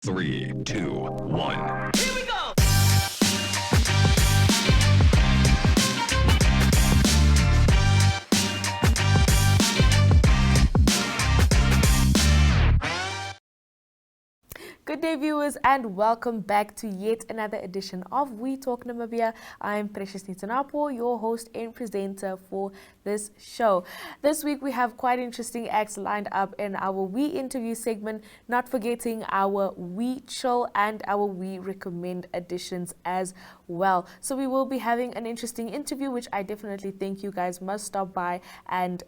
3, 2, 1. Here we go! Good day, viewers, and welcome back to yet another edition of We Talk Namibia. I'm Precious Nitanapo, your host and presenter for this show. This week, we have quite interesting acts lined up in our We Interview segment, not forgetting our We Chill and our We Recommend editions as well. So we will be having an interesting interview, which I definitely think you guys must stop by and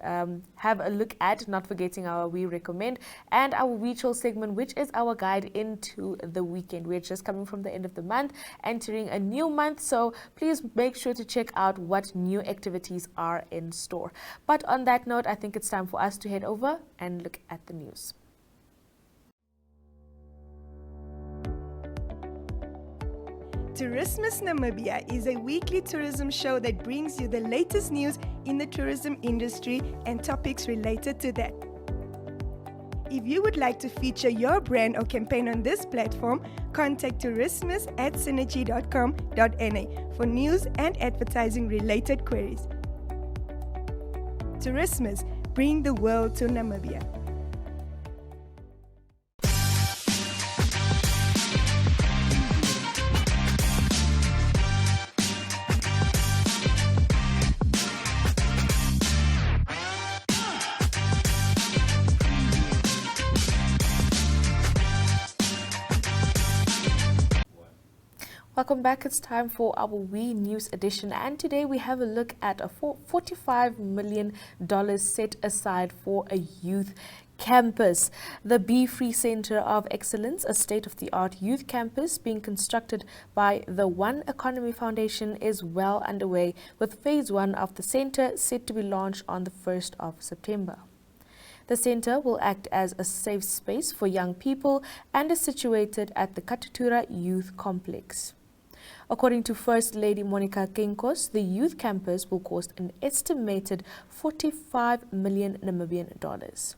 have a look at, not forgetting our We Recommend and our We Chill segment, which is our guide into the weekend. We're just coming from the end of the month, entering a new month, so please make sure to check out what new activities are in store. But on that note, I think it's time for us to head over and look at the news. Tourismus Namibia is a weekly tourism show that brings you the latest news in the tourism industry and topics related to that. If you would like to feature your brand or campaign on this platform, contact tourismus@synergy.com.na for news and advertising related queries. Tourismus, bring the world to Namibia. Welcome back. It's time for our We News edition, and today we have a look at a $45 million set aside for a youth campus. The Be Free Center of Excellence, a state-of-the-art youth campus being constructed by the One Economy Foundation, is well underway, with phase 1 of the center set to be launched on the 1st of September. The center will act as a safe space for young people and is situated at the Katutura Youth Complex. According to First Lady Monica Kenkos, the youth campus will cost an estimated 45 million Namibian dollars.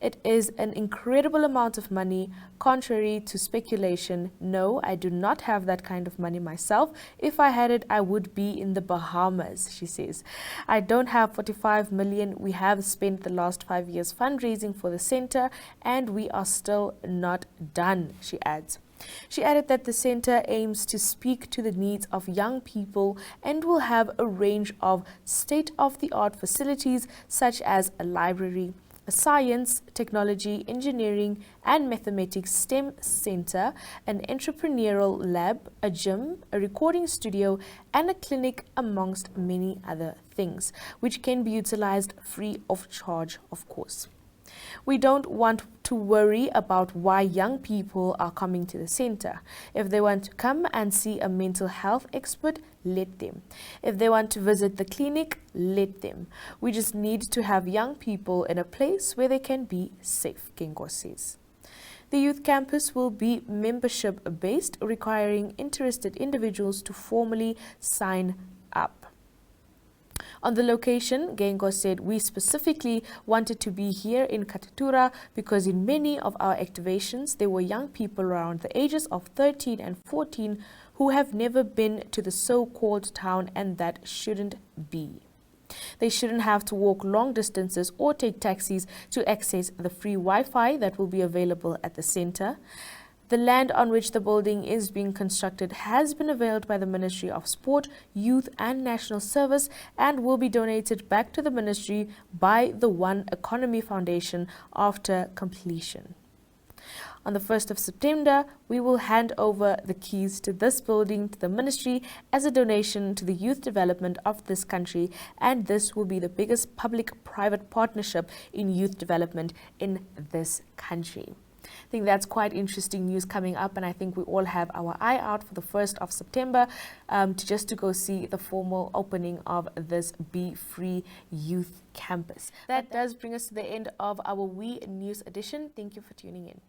It is an incredible amount of money. Contrary to speculation, no, I do not have that kind of money myself. If I had it, I would be in the Bahamas, she says. I don't have 45 million. We have spent the last 5 years fundraising for the center, and we are still not done, she adds. She added that the center aims to speak to the needs of young people and will have a range of state-of-the-art facilities such as a library, a science, technology, engineering, and mathematics STEM center, an entrepreneurial lab, a gym, a recording studio, and a clinic, amongst many other things, which can be utilized free of charge, of course. We don't want to worry about why young people are coming to the center. If they want to come and see a mental health expert, let them. If they want to visit the clinic, let them. We just need to have young people in a place where they can be safe, Kenko says. The youth campus will be membership-based, requiring interested individuals to formally sign up. On the location, Gengo said, we specifically wanted to be here in Katutura because in many of our activations, there were young people around the ages of 13 and 14 who have never been to the so-called town, and that shouldn't be. They shouldn't have to walk long distances or take taxis to access the free Wi-Fi that will be available at the center. The land on which the building is being constructed has been availed by the Ministry of Sport, Youth and National Service and will be donated back to the ministry by the One Economy Foundation after completion. On the 1st of September, we will hand over the keys to this building to the ministry as a donation to the youth development of this country, and this will be the biggest public-private partnership in youth development in this country. I think that's quite interesting news coming up, and I think we all have our eye out for the 1st of September to go see the formal opening of this Be Free Youth Campus. That does bring us to the end of our We News edition. Thank you for tuning in.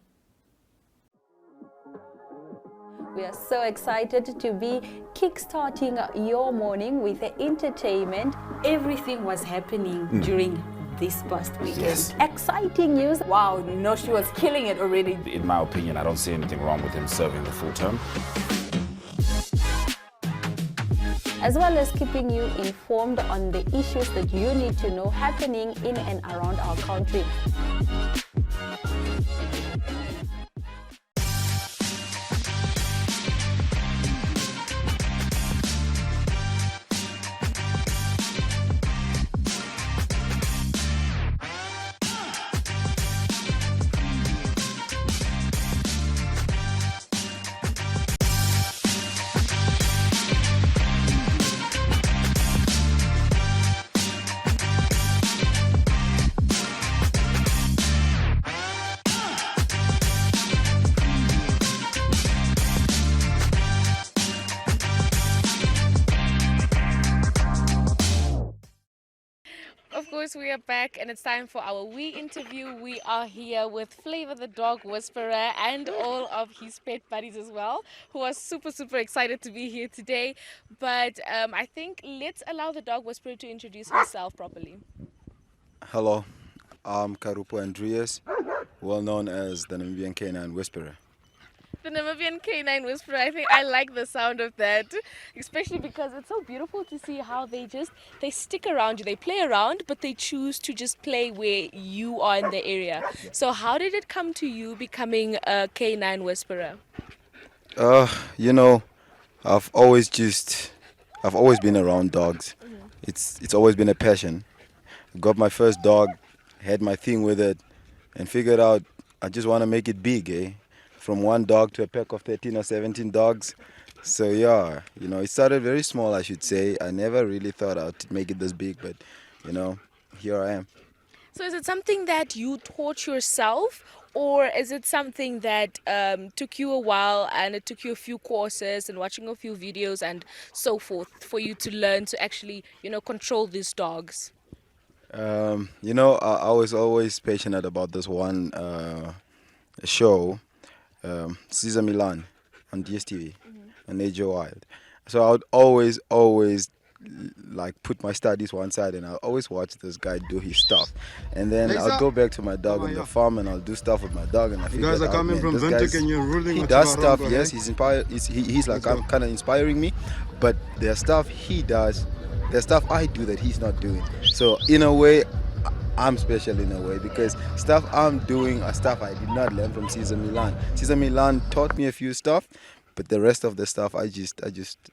We are so excited to be kickstarting your morning with the entertainment. Everything was happening during this past weekend. Yes. Exciting news. Wow, no, she was killing it already. In my opinion, I don't see anything wrong with him serving the full term. As well as keeping you informed on the issues that you need to know happening in and around our country. Of course, we are back and it's time for our We interview. We are here with Flavor the dog whisperer and all of his pet buddies as well, who are super excited to be here today. But I think let's allow the dog whisperer to introduce himself properly. Hello, I'm Karupo Andreas, well known as the Namibian Canine Whisperer. The Namibian Canine Whisperer, I think I like the sound of that, especially because it's so beautiful to see how they stick around you. They play around, but they choose to just play where you are in the area. So how did it come to you becoming a Canine Whisperer? You know, I've always been around dogs. It's always been a passion. Got my first dog, had my thing with it, and figured out I just want to make it big, eh? From one dog to a pack of 13 or 17 dogs. So yeah, you know, it started very small, I should say. I never really thought I'd make it this big, but you know, here I am. So is it something that you taught yourself, or is it something that took you a while and it took you a few courses and watching a few videos and so forth for you to learn to actually, you know, control these dogs? You know, I was always passionate about this one show, Caesar Milan on DSTV, on AJ Wild. So I would always like put my studies one side and I'll always watch this guy do his stuff. And then I'll go back to my dog on the farm and I'll do stuff with my dog. And I You guys are coming from Windhoek and you're ruling he with does stuff, Chivarongo, yes, right? he's inspired. He's like kind of inspiring me, but there's stuff he does, there's stuff I do that he's not doing. So in a way, I'm special in a way because stuff I'm doing are stuff I did not learn from Caesar Milan. Caesar Milan taught me a few stuff, but the rest of the stuff I just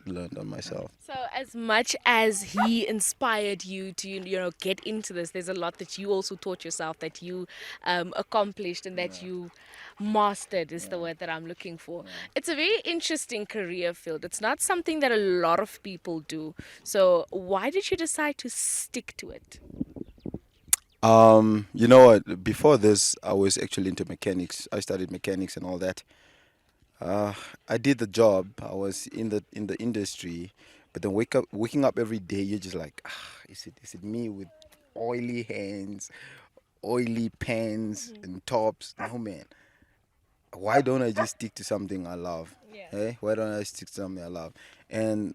learned on myself. So as much as he inspired you to, you know, get into this, there's a lot that you also taught yourself, that you accomplished and that you mastered is the word that I'm looking for. It's a very interesting career field. It's not something that a lot of people do. So why did you decide to stick to it? You know what? Before this, I was actually into mechanics. I studied mechanics and all that. I did the job. I was in the industry, but then waking up every day, you're just like, is it me with oily hands, oily pants and tops? No, man. Why don't I just stick to something I love? Eh? Why don't I stick to something I love? And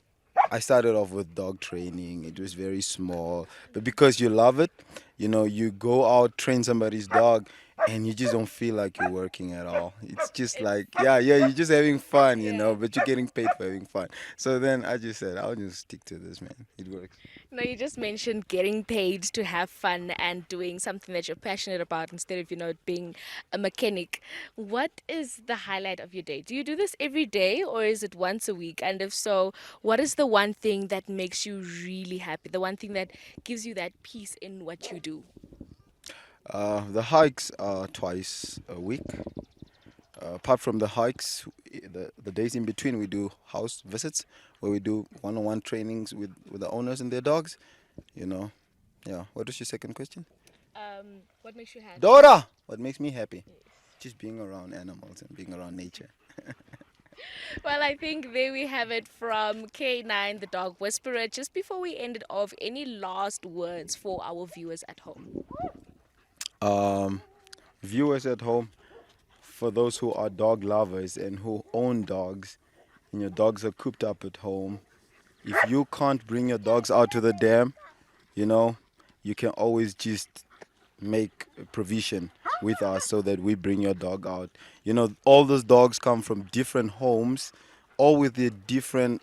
I started off with dog training. It was very small, but because you love it, you know, you go out, train somebody's dog, and you just don't feel like you're working at all. It's just like, yeah, you're just having fun, you know, but you're getting paid for having fun. So then I just said, I'll just stick to this, man. It works. No, you just mentioned getting paid to have fun and doing something that you're passionate about instead of, you know, being a mechanic. What is the highlight of your day? Do you do this every day or is it once a week? And if so, what is the one thing that makes you really happy? The one thing that gives you that peace in what you do? The hikes are twice a week. Apart from the hikes, the days in between, we do house visits where we do one-on-one trainings with the owners and their dogs. You know, yeah. What was your second question? What makes you happy? Dora! What makes me happy? Just being around animals and being around nature. Well, I think there we have it from K9, the dog whisperer. Just before we end it off, any last words for our viewers at home? Viewers at home, for those who are dog lovers and who own dogs, and your dogs are cooped up at home, if you can't bring your dogs out to the dam, you know, you can always just make provision with us so that we bring your dog out. You know, all those dogs come from different homes, all with their different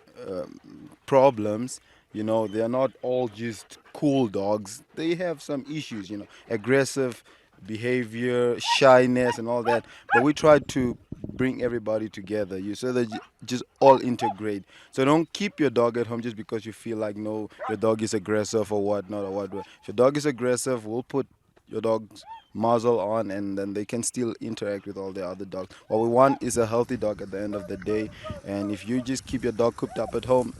problems. You know, they are not all just cool dogs. They have some issues, you know, aggressive behavior, shyness, and all that. But we try to bring everybody together, so that you just all integrate. So don't keep your dog at home just because you feel like, no, your dog is aggressive or whatnot or what. If your dog is aggressive, we'll put your dog's muzzle on, and then they can still interact with all the other dogs. What we want is a healthy dog at the end of the day. And if you just keep your dog cooped up at home,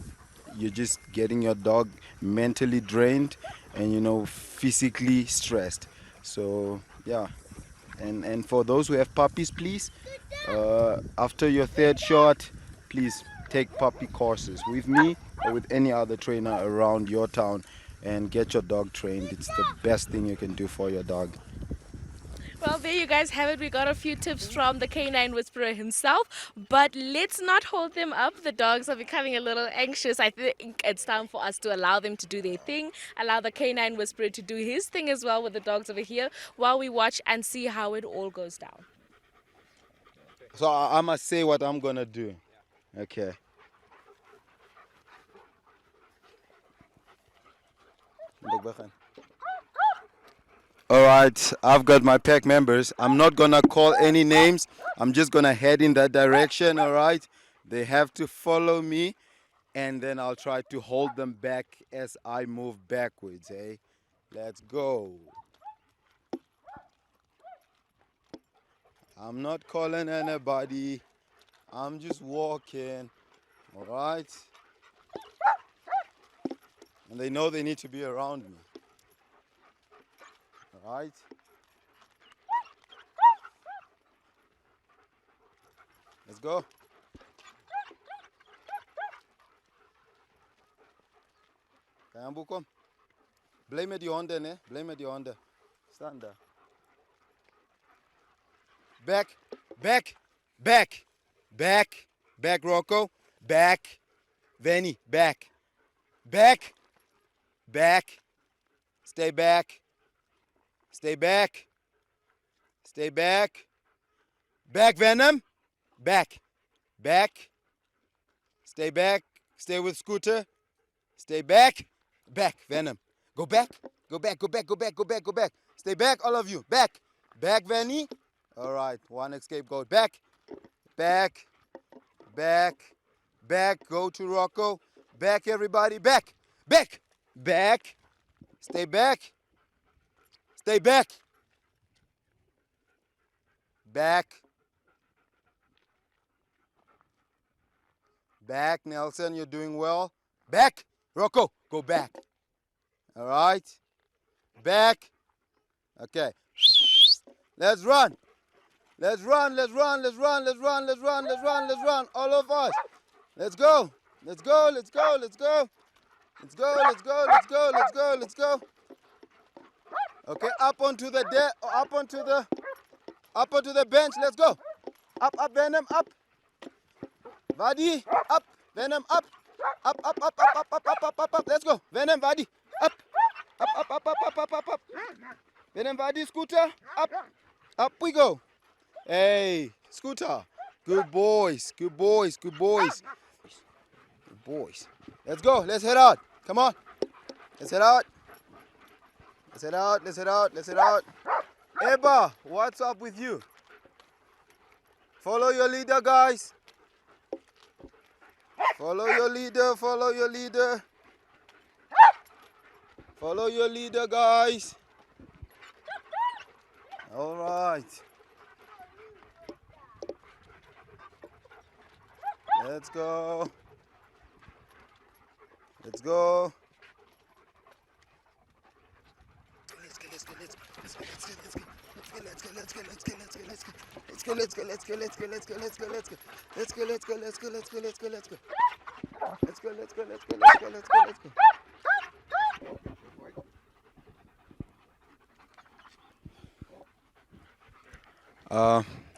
you're just getting your dog mentally drained and, you know, physically stressed. So yeah. And for those who have puppies, please, after your third shot, please take puppy courses with me or with any other trainer around your town and get your dog trained. It's the best thing you can do for your dog. Well, there you guys have it. We got a few tips from the canine whisperer himself, but let's not hold them up. The dogs are becoming a little anxious. I think it's time for us to allow them to do their thing, allow the canine whisperer to do his thing as well with the dogs over here while we watch and see how it all goes down. So I must say what I'm gonna do. Okay. All right, I've got my pack members. I'm not gonna call any names. I'm just gonna head in that direction. All right, they have to follow me, and then I'll try to hold them back as I move backwards. Hey, let's go. I'm not calling anybody. I'm just walking. All right, and they know they need to be around me. All right. Let's go. Kayambu, kom. Blame met die honden, ne? Blame met die honden. Stand daar. Back, back, back, back, back, Rocco. Back. Venny, back. Back, back. Stay back. Stay back. Stay back. Back, Venom. Back. Back. Stay back. Stay with Scooter. Stay back. Back, Venom. Go back. Go back, go back, go back, go back, go back. Stay back, all of you. Back. Back, Venny. All right, one escape goat. Back. Back. Back. Back. Go to Rocco. Back, everybody. Back. Back. Back. Stay back. Stay back. Back. Back, Nelson, you're doing well. Back. Rocco, go back. All right. Back. Okay. Let's run. Let's run, let's run, let's run, let's run, let's run, let's run, let's run. All of us. Let's go. Let's go, let's go, let's go. Let's go, let's go, let's go, let's go, let's go. Okay, up onto the bench. Let's go. Up, Venom, up. Vadi, up. Venom, up. Up. Let's go. Venom, Vadi, up. Up. Venom, Vadi, Scooter, up. Up we go. Hey, Scooter. Good boys. Good boys. Good boys. Good boys. Let's go. Let's head out. Come on. Let's head out. Let's head out, let's head out, let's head out. Eba, what's up with you? Follow your leader, guys. Follow your leader, follow your leader. Follow your leader, guys. All right. Let's go. Let's go.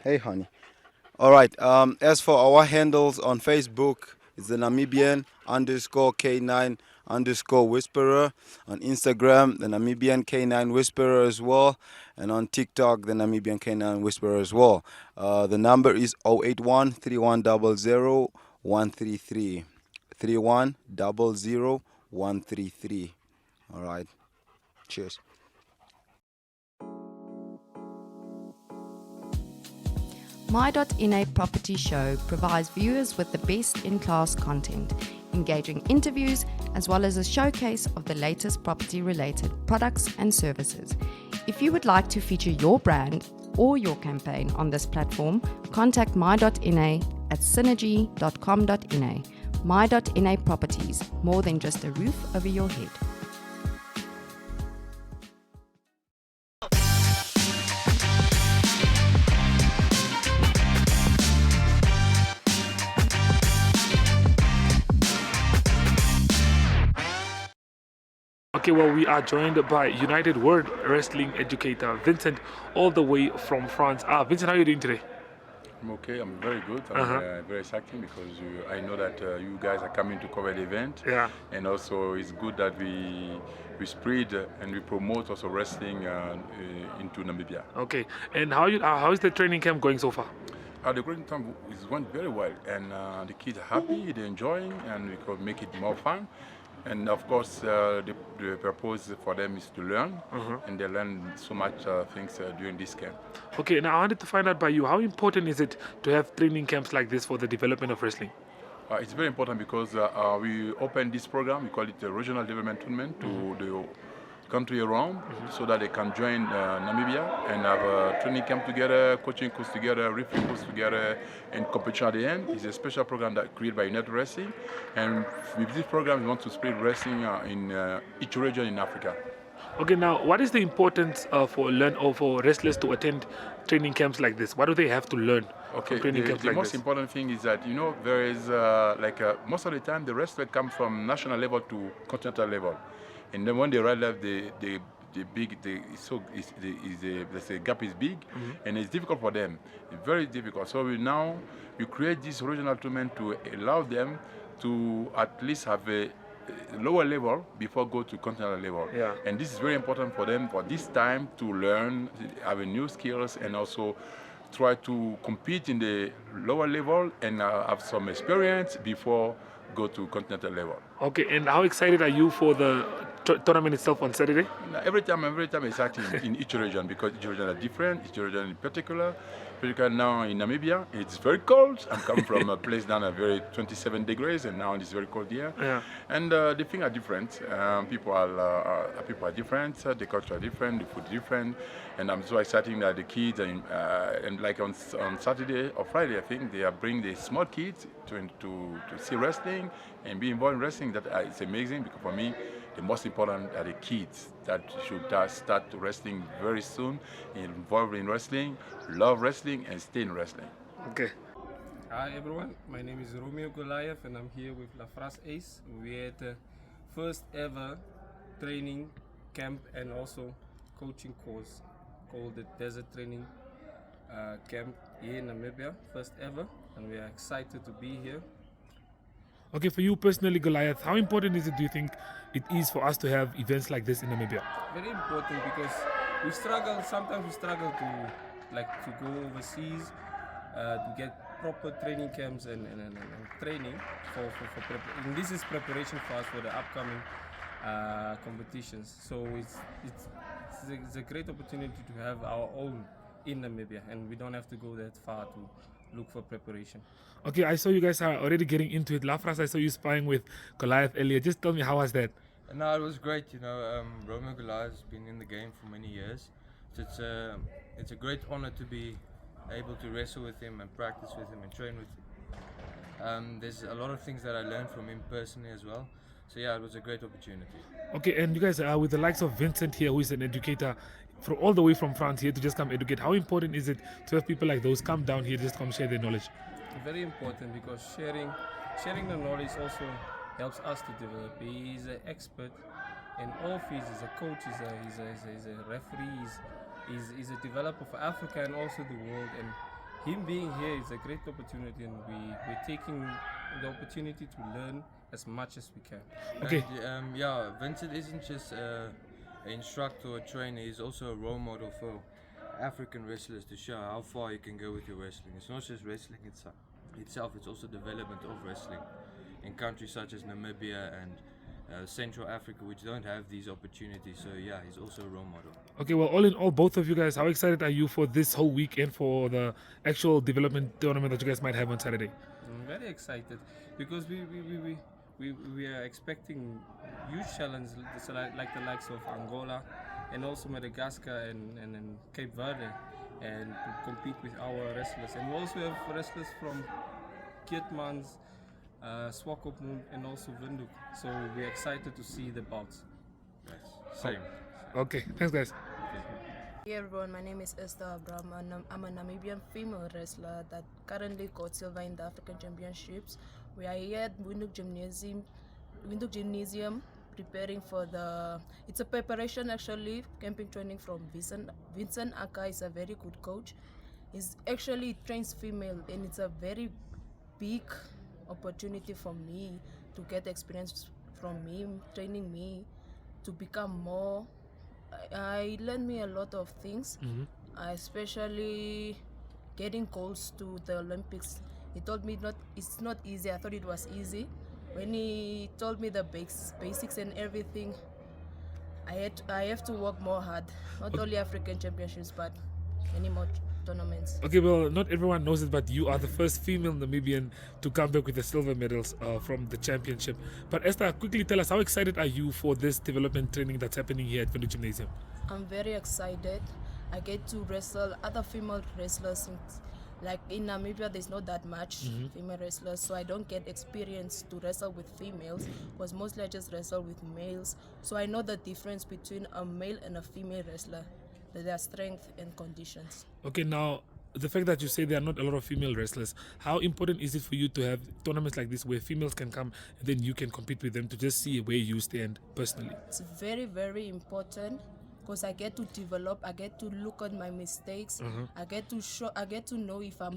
Hey, honey. All right. As for our handles on Facebook, it's the Namibian _K9 Namibian_Whisperer. On Instagram, the Namibian K9 Whisperer as well. And on TikTok, the Namibian K9 Whisperer as well. The number is 081 3100 133. 3100 133. All right. Cheers. My.NA Property Show provides viewers with the best in-class content, engaging interviews, as well as a showcase of the latest property-related products and services. If you would like to feature your brand or your campaign on this platform, contact My.NA at synergy.com.na. My.NA Properties, more than just a roof over your head. Okay, well, we are joined by United World Wrestling educator Vincent, all the way from France. Vincent, how are you doing today? I'm okay. I'm very good. I'm very excited because I know that you guys are coming to cover the event. Yeah. And also, it's good that we spread and we promote also wrestling into Namibia. Okay. And how is the training camp going so far? The training camp is going very well, and the kids are happy. They're enjoying, and we could make it more fun. And of course, the purpose for them is to learn, and they learn so much things during this camp. Okay, now I wanted to find out by you, how important is it to have training camps like this for the development of wrestling? It's very important because we opened this program, we call it the Regional Development Tournament, to the country around, so that they can join Namibia and have a training camp together, coaching course together, referee course together, and competition at the end. It's a special program that created by United Wrestling, and with this program we want to spread wrestling in each region in Africa. Okay, now what is the importance for wrestlers to attend training camps like this? What do they have to learn from training camps like this? The most important thing is that, there is most of the time the wrestlers come from national level to continental level. And then when they arrive, the gap is big, and it's difficult for them. It's very difficult. So we create this regional tournament to allow them to at least have a lower level before go to continental level. Yeah. And this is very important for them for this time to learn, have new skills, and also try to compete in the lower level and have some experience before go to continental level. Okay, and how excited are you for the tournament itself on Saturday? Every time exciting in each region, because each region is different. Each region in particular now in Namibia, it's very cold. I'm coming from a place down at very 27 degrees, and now it's very cold here. Yeah. And the things are different. People are different. The culture are different. The food is different. And I'm so excited that the kids and like on Saturday or Friday, I think they are bringing the small kids to see wrestling and be involved in wrestling. That it's amazing, because for me, the most important are the kids that should start wrestling very soon, involved in wrestling, love wrestling, and stay in wrestling. Okay. Hi everyone, my name is Romeo Goliath and I'm here with Lafras Ace. We had the first ever training camp and also coaching course called the Desert Training Camp here in Namibia, first ever, and we are excited to be here. Okay, for you personally, Goliath, how important do you think it is for us to have events like this in Namibia? Very important, because sometimes we struggle to go overseas to get proper training camps and training and this is preparation for us for the upcoming competitions. So it's a great opportunity to have our own in Namibia, and we don't have to go that far to look for preparation. Okay, I saw you guys are already getting into it. Lafras, I saw you sparring with Goliath earlier. Just tell me, how was that? No, it was great. Romeo Goliath has been in the game for many years. So it's a great honor to be able to wrestle with him and practice with him and train with him. There's a lot of things that I learned from him personally as well. So yeah, it was a great opportunity. Okay, and you guys are with the likes of Vincent here, who is an educator all the way from France here to just come educate. How important is it to have people like those come down here, just come share their knowledge? Very important, because sharing the knowledge also helps us to develop. He is an expert in all fields. He's a coach, he's a referee, he's a developer for Africa and also the world. And him being here is a great opportunity, and we're taking the opportunity to learn as much as we can. Okay. And, Vincent isn't just an instructor or trainer, he's also a role model for African wrestlers to show how far you can go with your wrestling. It's not just wrestling itself, it's also development of wrestling in countries such as Namibia and Central Africa, which don't have these opportunities. So yeah, he's also a role model. Okay, well, all in all, both of you guys, how excited are you for this whole weekend for the actual development tournament that you guys might have on Saturday? I'm very excited because we are expecting huge challenges like the likes of Angola and also Madagascar and Cape Verde, and to compete with our wrestlers. And we also have wrestlers from Keetmans, Swakopmund and also Windhoek. So we're excited to see the bouts. Yes, same. Okay, thanks guys. Hey everyone, my name is Esther Abraham and I'm a Namibian female wrestler that currently got silver in the African Championships. We are here at Windhoek Gymnasium preparing for it's a preparation actually, camping training from Vincent. Vincent Aka is a very good coach. He trains female, and it's a very big opportunity for me to get experience from him, training me to become more. I learned me a lot of things, especially getting goals to the Olympics. He told me it's not easy. I thought it was easy. When he told me the basics and everything, I have to work more hard. Not only African Championships, but many more tournaments. Okay, well, not everyone knows it, but you are the first female Namibian to come back with the silver medals from the championship. But Esther, quickly tell us, how excited are you for this development training that's happening here at Windhoek Gymnasium? I'm very excited. I get to wrestle other female wrestlers. Like in Namibia, there's not that much female wrestlers, so I don't get experience to wrestle with females, because mostly I just wrestle with males. So I know the difference between a male and a female wrestler, their strength and conditions. Okay, now the fact that you say there are not a lot of female wrestlers, how important is it for you to have tournaments like this where females can come and then you can compete with them to just see where you stand personally? It's very, very important, because I get to develop, I get to look at my mistakes, I get to know if I'm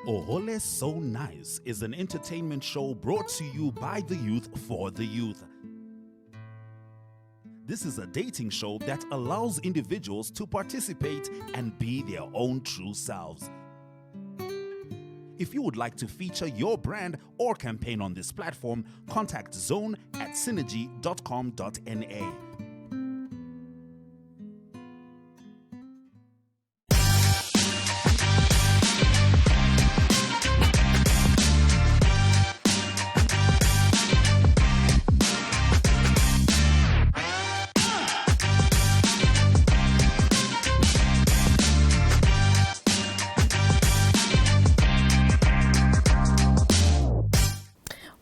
Ohole So Nice is an entertainment show brought to you by the youth for the youth. This is a dating show that allows individuals to participate and be their own true selves. If you would like to feature your brand or campaign on this platform, contact Zone at synergy.com.na.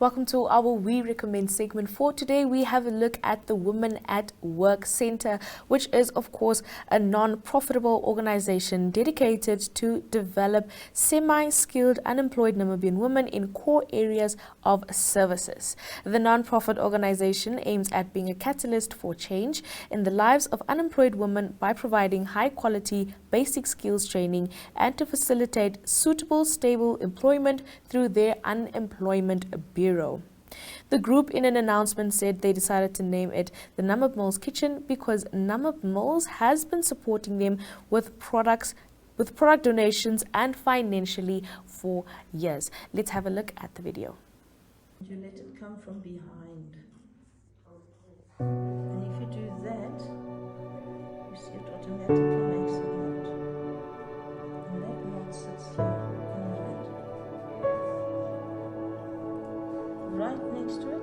Welcome to our We Recommend segment. For today, we have a look at the Women at Work Center, which is, of course, a non-profitable organization dedicated to develop semi-skilled unemployed Namibian women in core areas of services. The non-profit organization aims at being a catalyst for change in the lives of unemployed women by providing high-quality basic skills training and to facilitate suitable, stable employment through their unemployment bureau. The group, in an announcement, said they decided to name it the Namib Mills Kitchen because Namib Mills has been supporting them with product donations and financially for years. Let's have a look at the video. You let it come from behind. And if you do that, you see it automatically makes a knot. And that knot sits here. Right next to it.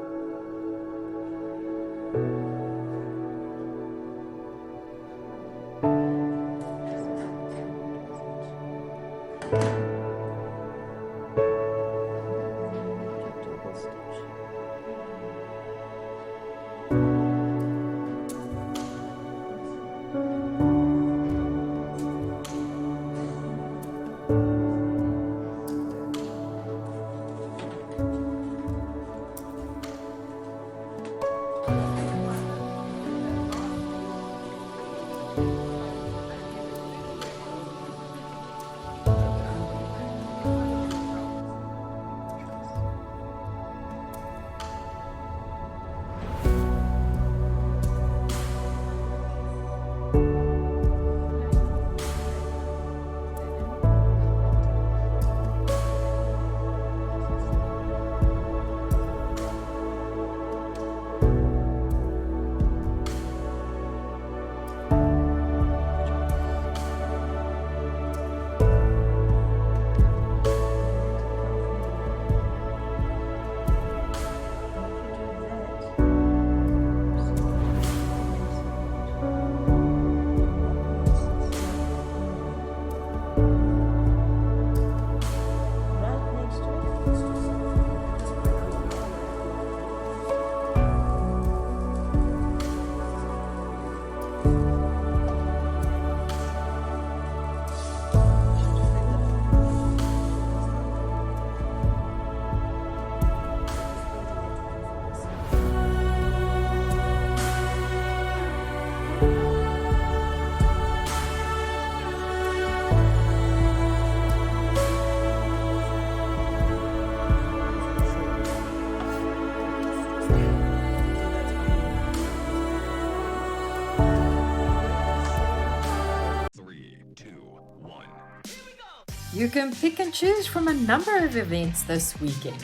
You can pick and choose from a number of events this weekend.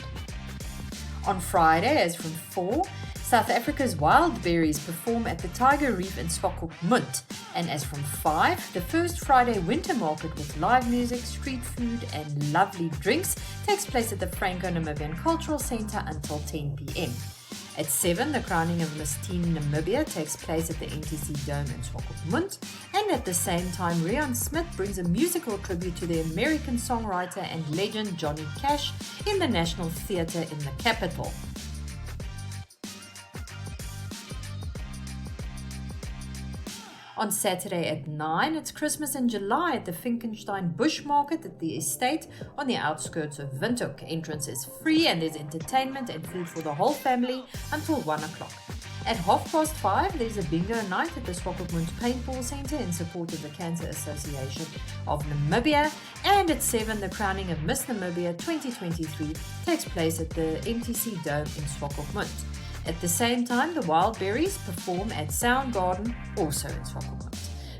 On Friday, as from 4, South Africa's Wildberries perform at the Tiger Reef in Swakopmund, and as from 5, the first Friday winter market with live music, street food and lovely drinks takes place at the Franco-Namibian Cultural Centre until 10 p.m. At 7, the crowning of Miss Teen Namibia takes place at the NTC Dome in Swakopmund, and at the same time, Rian Smith brings a musical tribute to the American songwriter and legend Johnny Cash in the National Theatre in the capital. On Saturday at 9, it's Christmas in July at the Finkenstein Bush Market at the estate on the outskirts of Windhoek. Entrance is free and there's entertainment and food for the whole family until 1 o'clock. At 5:30, there's a bingo night at the Swakopmund Paintball Centre in support of the Cancer Association of Namibia. And at 7, the crowning of Miss Namibia 2023 takes place at the MTC Dome in Swakopmund. At the same time, the Wildberries perform at Soundgarden, also in Swakopmund.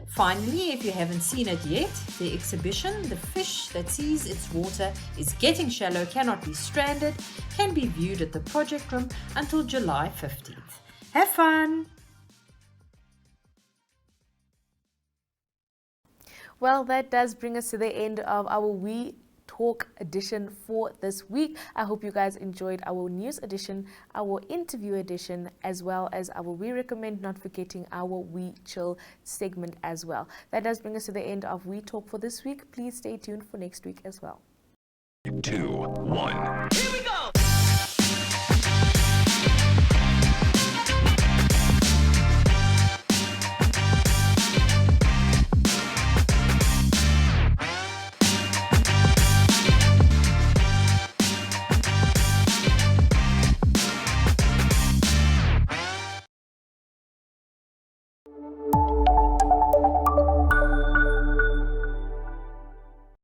Finally, if you haven't seen it yet, the exhibition, The Fish That Sees Its Water is Getting Shallow, Cannot Be Stranded, can be viewed at the Project Room until July 15th. Have fun! Well, that does bring us to the end of our We Talk edition for this week. I hope you guys enjoyed our news edition, our interview edition, as well as our We Recommend, not forgetting our We Chill segment as well. That does bring us to the end of We Talk for this week. Please stay tuned for next week as well. 2, 1.